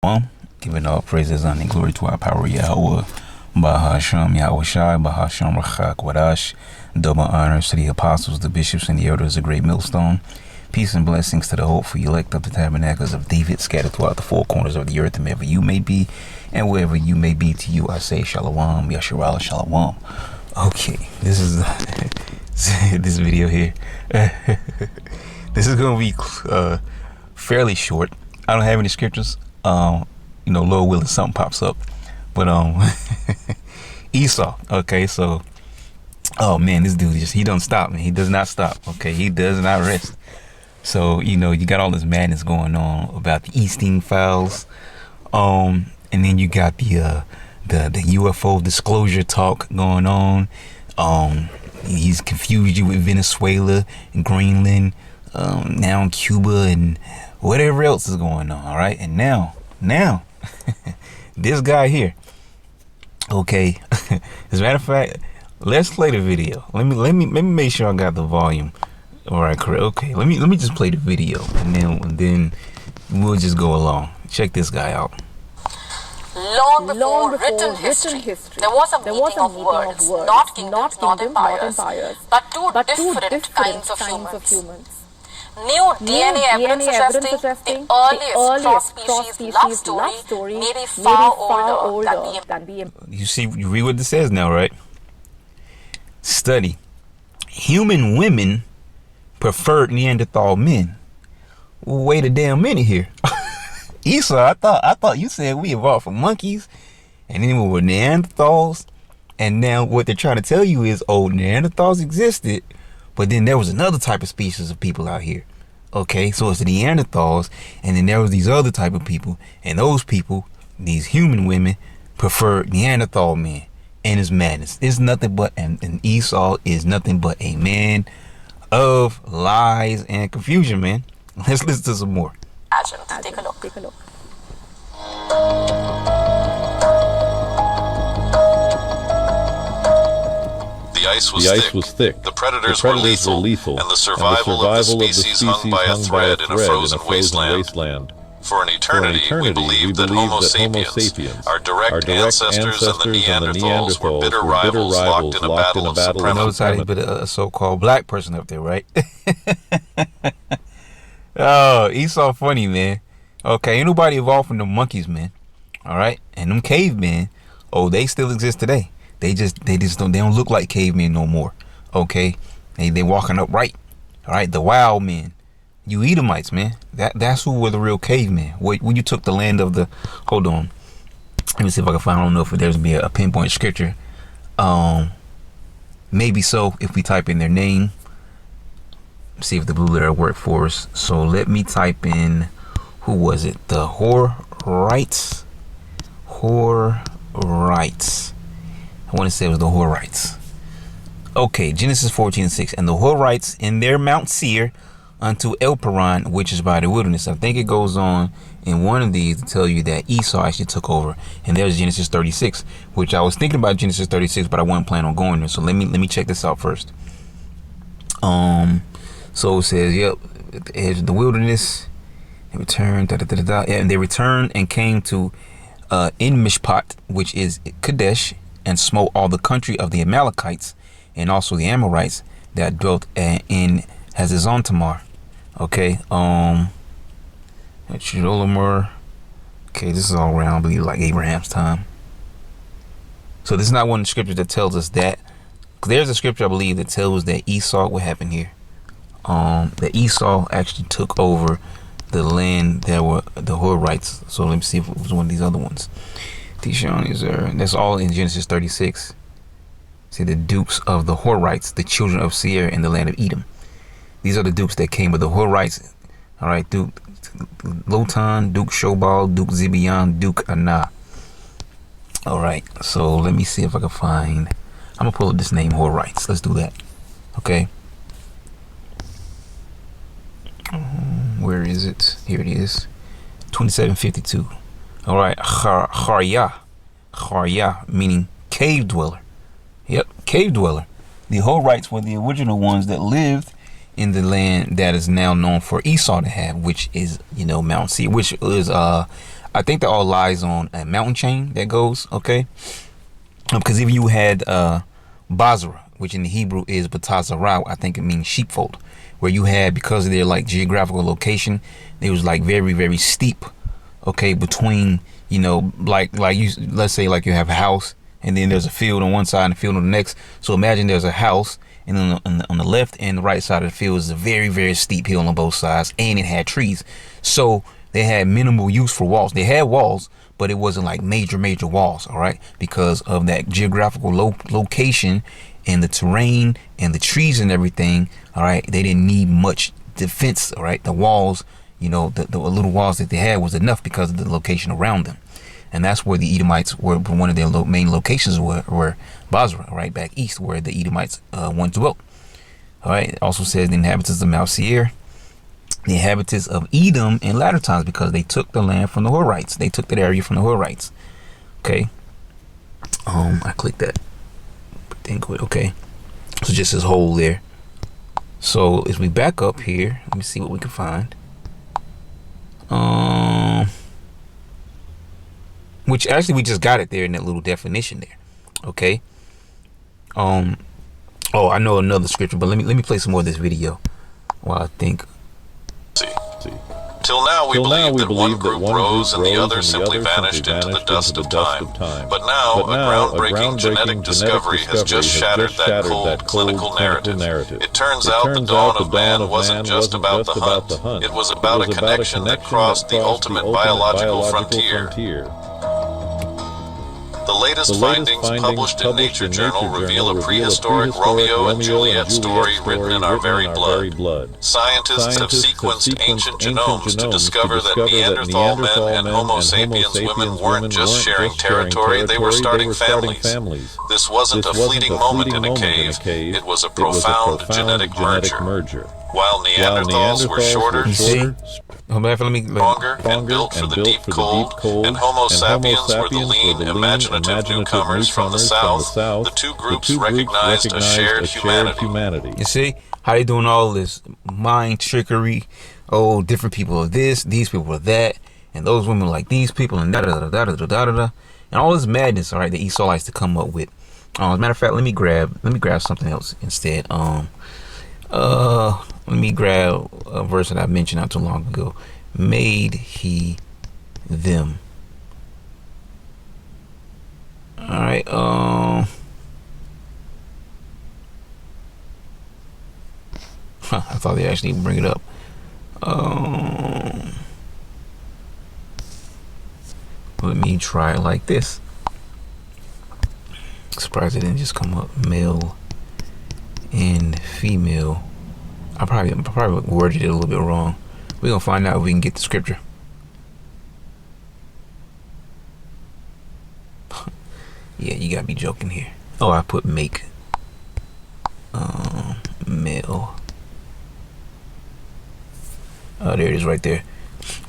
Giving all praises, honor, and glory to our power, Yahweh, Bahasham, Yahweh Shai, Bahasham, Rachak, Wadash. Double honors to the apostles, the bishops, and the elders, the great millstone. Peace and blessings to the hopeful elect of the tabernacles of David, scattered throughout the four corners of the earth, and wherever you may be, and wherever you may be, to you I say Shalom, Yasharala, Shalom. Okay, this is this video here. This is going to be fairly short. I don't have any scriptures. Lord willing, something pops up. But Esau. Okay, so oh man, this dude he don't stop, man. He does not stop. Okay, he does not rest. So you got all this madness going on about the Epstein files, and then you got the UFO disclosure talk going on. He's confused you with Venezuela and Greenland, now Cuba and whatever else is going on. All right, and now this guy here. Okay, as a matter of fact, let's play the video. Let me make sure I got the volume all right, correct. Okay, let me just play the video, and then we'll just go along. Check this guy out. Long before written history, there was a meeting of worlds, not kingdoms, not empires, but two different kinds of humans. New DNA evidence suggesting the earliest cross-species love story may be far older than the... You read what this says now, right? Study. Human women preferred Neanderthal men. Wait a damn minute here. Esau, I thought you said we evolved from monkeys, and then we were Neanderthals, and now what they're trying to tell you is, Neanderthals existed, but then there was another type of species of people out here. Okay, so it's the Neanderthals, and then there was these other type of people, and those people, these human women, preferred Neanderthal men, and it's madness. It's nothing but, and Esau is nothing but a man of lies and confusion, man. Let's listen to some more. Take a look. The ice was thick. The predators were lethal, and the survival of the species hung by a thread in a frozen wasteland. For an eternity, we believed that Homo sapiens, our direct ancestors and the Neanderthals, were bitter rivals locked in a battle of supremacy. Notice how they put a so-called black person up there, right? Oh, Esau funny, man. Okay, ain't nobody evolved from the monkeys, man. All right, and them cavemen, they still exist today. They don't look like cavemen no more. Okay, they walking upright. All right, the wild men, you Edomites, man. That's who were the real cavemen. When you took the land of the, hold on, let me see if I can find. I don't know if there's be a pinpoint scripture. Maybe so if we type in their name. See if the blue letter worked for us. So let me type in, who was it? The Horites. I want to say it was the Horites. Okay, Genesis 14:6. And the Horites in their Mount Seir unto El Paran, which is by the wilderness. I think it goes on in one of these to tell you that Esau actually took over. And there's Genesis 36, which I was thinking about Genesis 36, but I wasn't planning on going there. So let me check this out first. So it says, yep, at the edge of the wilderness, they returned, and they returned and came to En Mishpat, which is Kadesh, and smote all the country of the Amalekites, and also the Amorites that dwelt in Hazazon Tamar. Okay, Chedorlaomer. Okay, this is all around, I believe, like Abraham's time. So this is not one of the scriptures that tells us that. There's a scripture, I believe, that tells that Esau, what happened here? That Esau actually took over the land that were the Horites. So let me see if it was one of these other ones. Tishon is there. That's all in Genesis 36. See, the dukes of the Horites, the children of Seir in the land of Edom. These are the dukes that came with the Horites. All right, Duke Lotan, Duke Shobal, Duke Zibeon, Duke Anah. All right, so let me see if I can find. I'm gonna pull up this name Horites. Let's do that. Okay. Where is it? Here it is. 2752. All right. Charya, meaning cave dweller. Yep, cave dweller. The Horites were the original ones that lived in the land that is now known for Esau to have, which is, Mount Seir, which is, I I think that all lies on a mountain chain that goes, okay? Because if you had Basra, which in the Hebrew is Batazarau, I think it means sheepfold, where you had, because of their like geographical location, it was like very, very steep, okay, between, you know, like you, let's say like you have a house and then there's a field on one side and a field on the next. So imagine there's a house, and then on the left and the right side of the field is a very, very steep hill on both sides, and it had trees. So they had minimal use for walls. They had walls, but it wasn't like major walls, all right, because of that geographical location and the terrain and the trees and everything, all right. They didn't need much defense, all right. The walls, you know, the little walls that they had was enough because of the location around them. And that's where the Edomites were. One of their main locations were Basra, right, back east, where the Edomites once dwelt. All right. It also says the inhabitants of Mount Seir, the inhabitants of Edom in latter times, because they took the land from the Horites. They took that area from the Horites. Okay. I clicked that. Okay. So just this hole there. So as we back up here, let me see what we can find. Which actually we just got it there in that little definition there. Okay. Oh, I know another scripture, but let me play some more of this video while I think. Till now we believe that one group rose and the other simply vanished into the dust of time. But now a groundbreaking genetic discovery has just shattered that cold clinical narrative. It turns out the dawn of man wasn't just about the hunt. It was about a connection that crossed the ultimate biological frontier. The latest findings published in Nature Journal reveal a prehistoric Romeo and Juliet story written in our very blood. Scientists have sequenced ancient genomes to discover that Neanderthal men and Homo sapiens women weren't just sharing territory, they were starting families. This wasn't a fleeting moment in a cave, it was a profound genetic merger. While Neanderthals were shorter, stronger, and built for the deep cold, and Homo sapiens were the lean, imaginative newcomers from the south, the two groups recognized a shared humanity. You see how they doing all this mind trickery? Oh, different people are this, these people are that, and those women like these people, and da-da-da-da-da-da-da-da, and all this madness, all right, that Esau likes to come up with. As a matter of fact, let me grab something else instead. Let me grab a verse that I mentioned not too long ago. Made he them. All right. I thought they actually bring it up. Let me try it like this. Surprised it didn't just come up. Male and female. I probably worded it a little bit wrong. We're gonna find out if we can get the scripture. Yeah, you gotta be joking here. Oh, I put make male. Oh, there it is right there.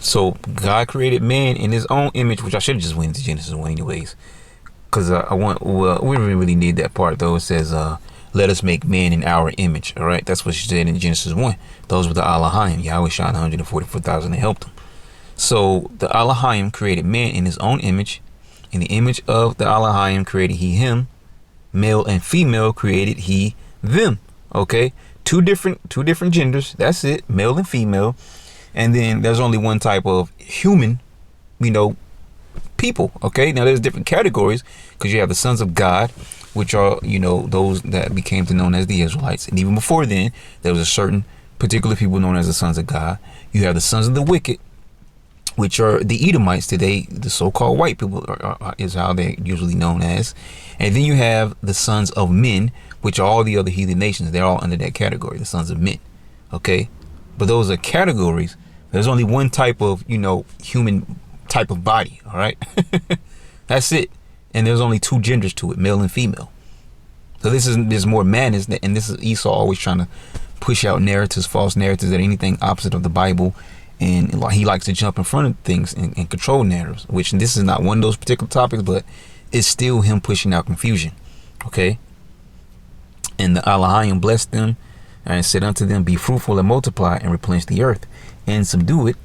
So God created man in his own image, which I should have just went into Genesis 1 anyways, because we really need that part though. It says let us make man in our image. All right, that's what she said in Genesis 1. Those were the Elohim. Yahweh shot 144,000 and helped them. So the Elohim created man in his own image. In the image of the Elohim created he him. Male and female created he them. Okay, two different genders. That's it, male and female. And then there's only one type of human, people. Okay, now there's different categories because you have the sons of God, which are, those that became to known as the Israelites. And even before then, there was a certain particular people known as the sons of God. You have the sons of the wicked, which are the Edomites today. The so-called white people is how they're usually known as. And then you have the sons of men, which are all the other heathen nations. They're all under that category, the sons of men. Okay, but those are categories. There's only one type of, human type of body. All right, that's it. And there's only two genders to it, male and female. So there's more madness, and this is Esau always trying to push out narratives, false narratives, that anything opposite of the Bible, and he likes to jump in front of things and control narratives. Which this is not one of those particular topics, but it's still him pushing out confusion. Okay. And the Elohim blessed them and said unto them, be fruitful and multiply and replenish the earth and subdue it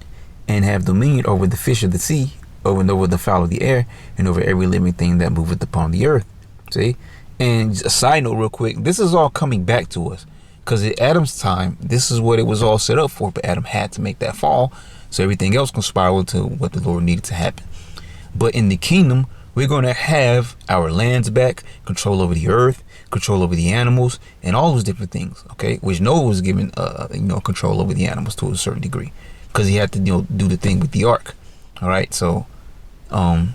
and have dominion over the fish of the sea and over the fowl of the air, and over every living thing that moveth upon the earth. See? And a side note real quick, this is all coming back to us. Because at Adam's time, this is what it was all set up for. But Adam had to make that fall, so everything else conspired to what the Lord needed to happen. But in the kingdom, we're going to have our lands back, control over the earth, control over the animals, and all those different things. Okay, which Noah was given, control over the animals to a certain degree, because he had to, do the thing with the ark. All right, so, but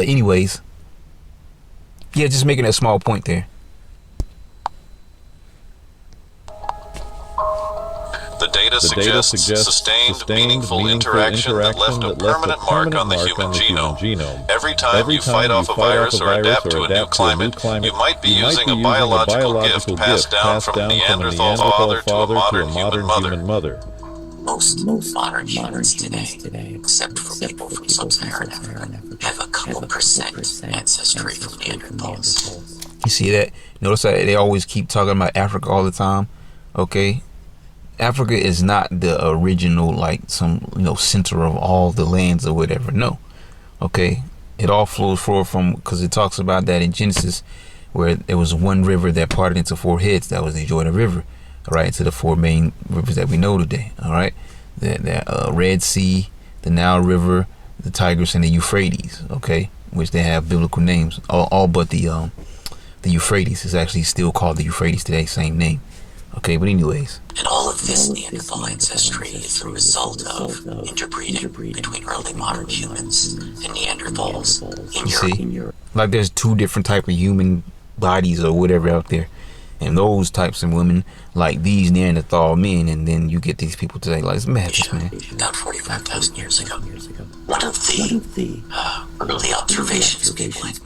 anyways, yeah, just making that small point there. The data suggests sustained, meaningful interaction that left a permanent mark on the human genome. Every time you fight off a virus or adapt to a new climate, you might be using a biological gift passed down from a Neanderthal father to a modern human mother. Most modern humans today, except for people from sub-Saharan Africa, have a couple percent ancestry from Neanderthals. You see that? Notice that they always keep talking about Africa all the time. Okay, Africa is not the original, like, some center of all the lands or whatever. No. Okay, it all flows forward from, because it talks about that in Genesis, where there was one river that parted into four heads. That was the Jordan River. All right, into the four main rivers that we know today. All right, the Red Sea, the Nile River, the Tigris, and the Euphrates. Okay, which they have biblical names. All but the Euphrates is actually still called the Euphrates today, same name. Okay, but anyways. And all of this Neanderthal ancestry is the result of interbreeding between early modern humans and Neanderthals in Europe. Like, there's two different type of human bodies or whatever out there. And those types of women, like these Neanderthal men, and then you get these people today, like, it's madness, man. About 45,000 years ago, one of the early observations people had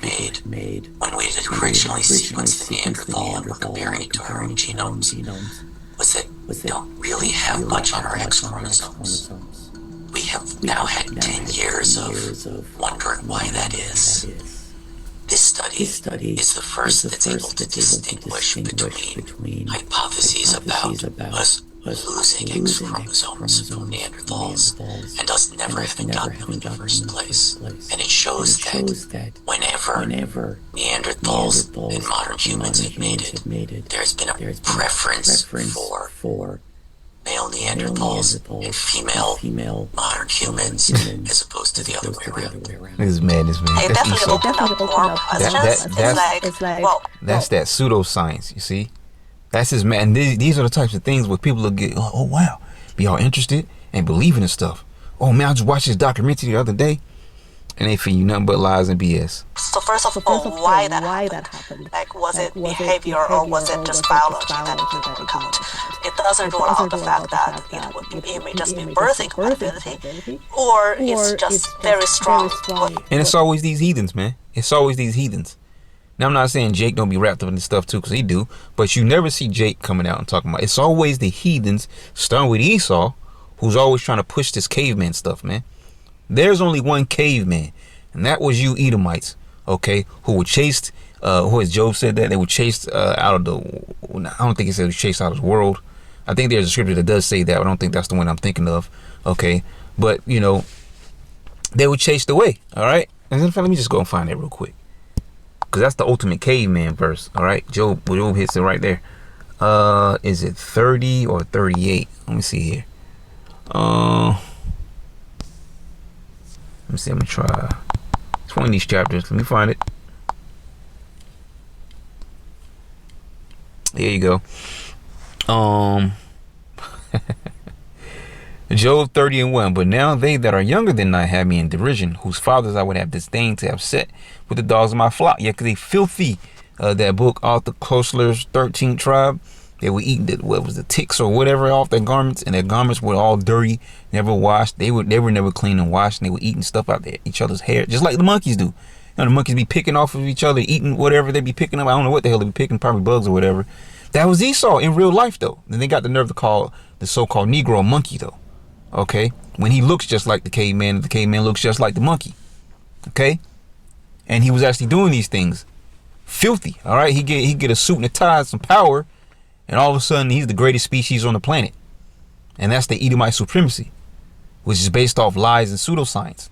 made when we had originally sequenced the Neanderthal and were comparing it to our own genomes was that we don't really have much on our X chromosomes. We have now had 10 years of wondering why that is. This study is the first that's able to distinguish between hypotheses about us losing X chromosomes from Neanderthals and us never having gotten them in the first place. And it shows that whenever Neanderthals and modern humans have made it, there's been a preference for male Neanderthals and female modern humans as opposed to the other way around. This is madness, man. It definitely opened up more questions. It's like, that's that pseudoscience, you see? That's his man. These are the types of things where people will get, oh wow, be all interested and believing in stuff. Oh man, I just watched this documentary the other day, and they feed you nothing but lies and BS. So first of all, why that happened? Like, was it behavior or was it just biology that it didn't work out? It doesn't rule out the fact that it may just be birthing compatibility, or it's just very strong. And it's always these heathens, man. It's always these heathens. Now, I'm not saying Jake don't be wrapped up in this stuff too, because he do, but you never see Jake coming out and talking about it. It's always the heathens, starting with Esau, who's always trying to push this caveman stuff, man. There's only one caveman, and that was you Edomites, okay, who were chased, who, as Job said, that they were chased out of the, I don't think it said it was chased out of the world. I think there's a scripture that does say that, but I don't think that's the one I'm thinking of, okay, but, they were chased away, all right? And then let me just go and find that real quick, because that's the ultimate caveman verse, all right? Job hits it right there. Is it 30 or 38? Let me see here. Let me see. I'm gonna try. It's one of these chapters. Let me find it. Here you go. Job 30:1. But now they that are younger than I have me in derision, whose fathers I would have disdained to have set with the dogs of my flock. Yeah, because they filthy. That book, Arthur Koestler's 13th tribe. They were eating the ticks or whatever off their garments, and their garments were all dirty, never washed. They were never clean and washed, and they were eating stuff out there, each other's hair, just like the monkeys do. The monkeys be picking off of each other, eating whatever they be picking up. I don't know what the hell they be picking, probably bugs or whatever. That was Esau in real life, though. Then they got the nerve to call the so-called Negro monkey, though. Okay, when he looks just like the caveman looks just like the monkey. Okay, and he was actually doing these things, filthy. All right, he get a suit and a tie, some power. And all of a sudden, he's the greatest species on the planet. And that's the Edomite supremacy. which is based off lies and pseudoscience.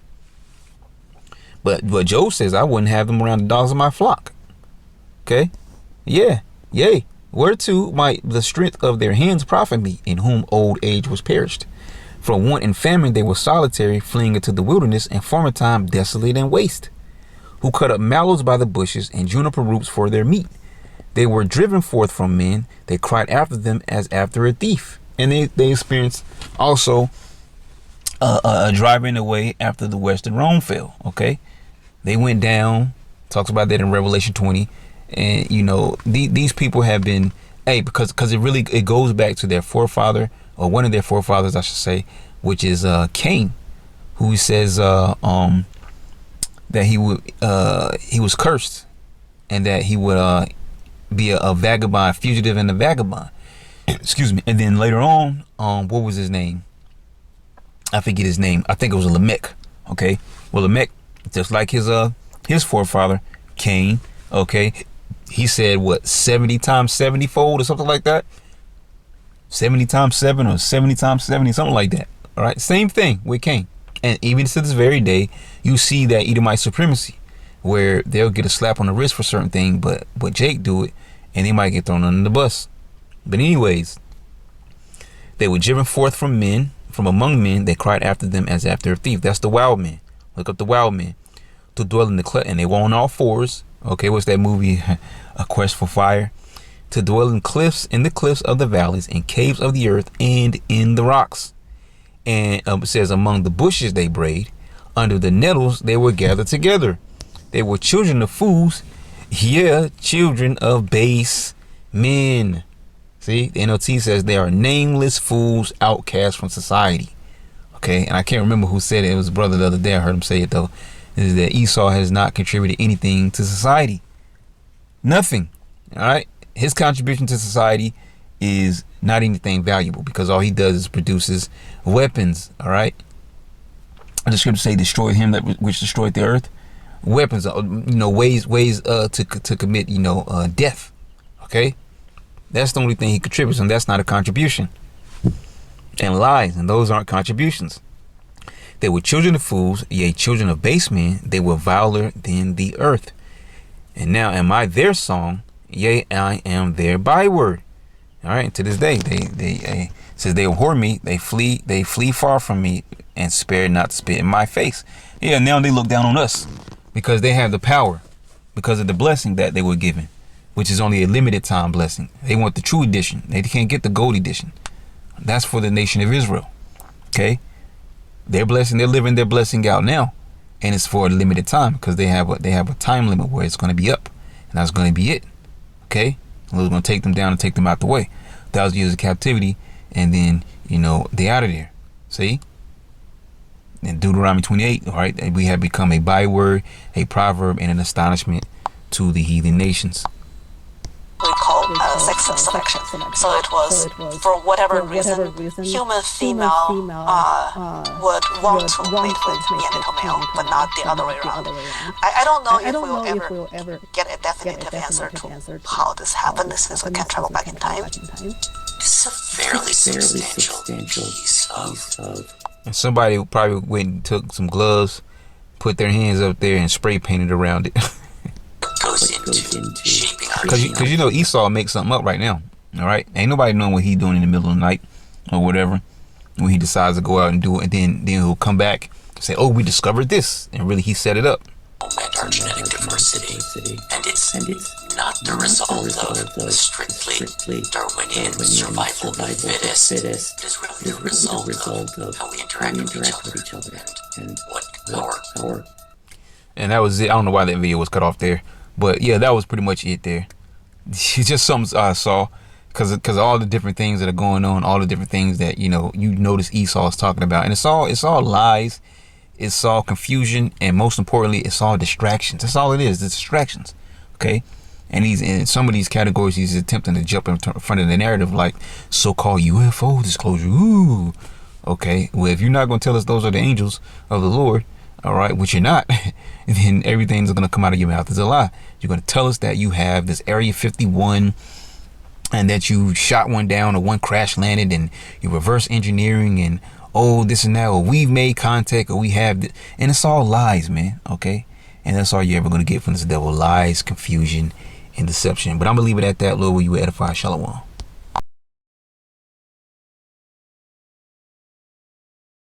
But Job says, I wouldn't have them around the dogs of my flock. Okay? Yeah. Yea. Whereto might the strength of their hands profit me, in whom old age was perished. From want and famine they were solitary, fleeing into the wilderness, and former time desolate and waste. Who cut up mallows by the bushes, and juniper roots for their meat. They were driven forth from men. They cried after them as after a thief. And they experienced also a driving away after the western Rome fell. Okay? They went down. Talks about that in Revelation 20. And, you know, these people have been, because it goes back to their forefather, or one of their forefathers, I should say, which is Cain, who says that he was cursed, and that he would be a vagabond, fugitive and a vagabond. Excuse me. And then later on, what was his name? I forget his name. I think it was Lamech. Okay. Well, Lamech, just like his forefather, Cain, okay, he said, what, 70 times 70 fold or something like that? 70 times 7 or 70 times 70, something like that. All right. Same thing with Cain. And even to this very day, you see that Edomite supremacy, where they'll get a slap on the wrist for certain thing, but Jake do it, and they might get thrown under the bus. But anyways, they were driven forth from men, from among men. They cried after them as after a thief. That's the wild men. Look up the wild men. To dwell in the cleft, and they were on all fours. Okay, what's that movie? A Quest for Fire. To dwell in the cliffs of the valleys, and caves of the earth, and in the rocks. And it says, among the bushes they brayed, under the nettles they were gathered together. They were children of fools, children of base men. See, the NLT says they are nameless fools, outcast from society. Okay, and I can't remember who said it. It was a brother the other day. I heard him say it though. Is that Esau has not contributed anything to society. Nothing. All right. His contribution to society is not anything valuable, because all he does is produces weapons. All right. The scriptures say, destroyed him that which destroyed the earth. Weapons, ways to commit, death. Okay. That's the only thing he contributes, and that's not a contribution. And lies, and those aren't contributions. They were children of fools, yea, children of base men. They were viler than the earth. And now am I their song? Yea, I am their byword. All right. And to this day, they says they abhor me. They flee far from me, and spare not to spit in my face. Yeah. Now they look down on us because they have the power, because of the blessing that they were given, which is only a limited time blessing. They want the true edition. They can't get the gold edition. That's for the nation of Israel. Okay. They're living their blessing out now, and it's for a limited time, because they have a time limit where it's going to be up, and that's going to be it. Okay, and it's going to take them down and take them out the way. 1,000 years of captivity, and then they out of there. See, in Deuteronomy 28, all right, we have become a byword, a proverb, and an astonishment to the heathen nations. We call sexual selection. So it was for whatever reason, human female would want to mate with Neanderthal male, but not the other way around. I don't know if we'll ever get a definitive answer to how this happened, since we can travel back in time. It's a fairly substantial piece of... And somebody probably went and took some gloves, put their hands up there, and spray painted around it. goes into shaping our Because Esau makes something up right now. All right, ain't nobody knowing what he's doing in the middle of the night or whatever when he decides to go out and do it, and then he'll come back and say, "Oh, we discovered this," and really he set it up. Our genetic diversity, and it's not the result of strictly Darwinian survival of the fittest. It is really the result of how we interact with each other and what our... And that was it. I don't know why that video was cut off there, but yeah, that was pretty much it there. It's just something I saw, because all the different things that are going on, all the different things that you notice Esau is talking about, and it's all lies, it's all confusion, and most importantly, it's all distractions. That's all it is. It's distractions. Okay, and he's in some of these categories. He's attempting to jump in front of the narrative, like so-called UFO disclosure. Ooh, okay. Well, if you're not going to tell us those are the angels of the Lord, all right, which you're not, then everything's going to come out of your mouth as a lie. You're going to tell us that you have this Area 51 and that you shot one down or one crash landed and you reverse engineering and oh, this and that, or we've made contact, or we have this. And it's all lies, man. Okay. And that's all you're ever going to get from this devil. Lies, confusion, and deception. But I'm going to leave it at that. Lord, will you edify? Shalom.